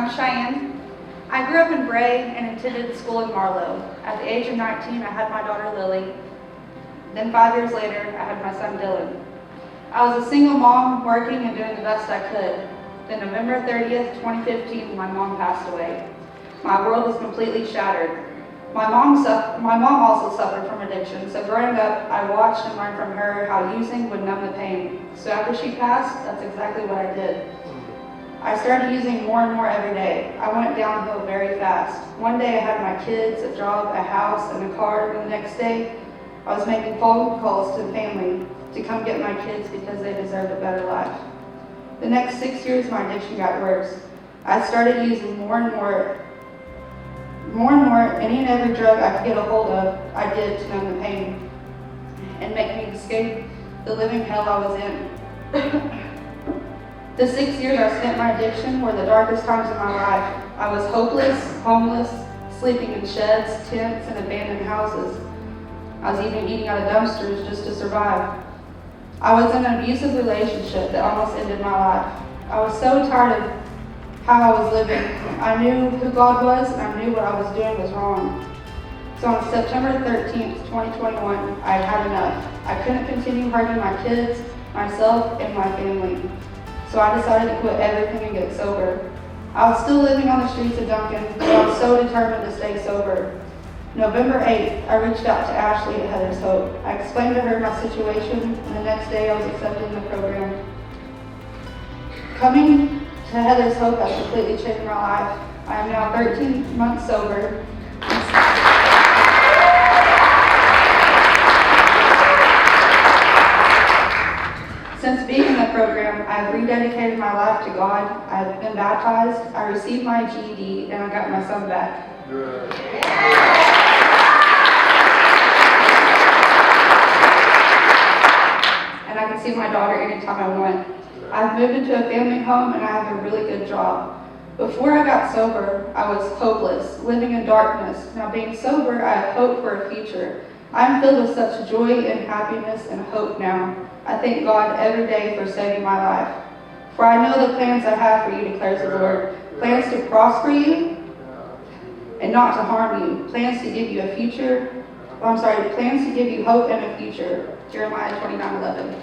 I'm Cheyenne. I grew up in Bray and attended school in Marlow. At the age of 19, I had my daughter Lily. Then 5 years later, I had my son Dylan. I was a single mom working and doing the best I could. Then November 30th, 2015, my mom passed away. My world was completely shattered. My mom also suffered from addiction, so growing up, I watched and learned from her how using would numb the pain. So after she passed, that's exactly what I did. I started using more and more every day. I went downhill very fast. One day I had my kids, a job, a house, and a car, and the next day I was making phone calls to family to come get my kids because they deserved a better life. The next 6 years, my addiction got worse. I started using more and more, any and every drug I could get a hold of, I did to numb the pain and make me escape the living hell I was in. The 6 years I spent in my addiction were the darkest times of my life. I was hopeless, homeless, sleeping in sheds, tents, and abandoned houses. I was even eating out of dumpsters just to survive. I was in an abusive relationship that almost ended my life. I was so tired of how I was living. I knew who God was, and I knew what I was doing was wrong. So on September 13th, 2021, I had enough. I couldn't continue hurting my kids, myself, and my family. So I decided to quit everything and get sober. I was still living on the streets of Duncan, but I was so determined to stay sober. November 8th, I reached out to Ashley at Heather's Hope. I explained to her my situation, and the next day I was accepted in the program. Coming to Heather's Hope has completely changed my life. I am now 13 months sober. Since being in the program, I have rededicated my life to God. I have been baptized, I received my GED, and I got my son back. And I can see my daughter anytime I want. I've moved into a family home and I have a really good job. Before I got sober, I was hopeless, living in darkness. Now being sober, I have hope for a future. I am filled with such joy and happiness and hope now. I thank God every day for saving my life. For I know the plans I have for you, declares the Lord. Plans to prosper you and not to harm you. Plans to give you a future. Plans to give you hope and a future. Jeremiah 29:11.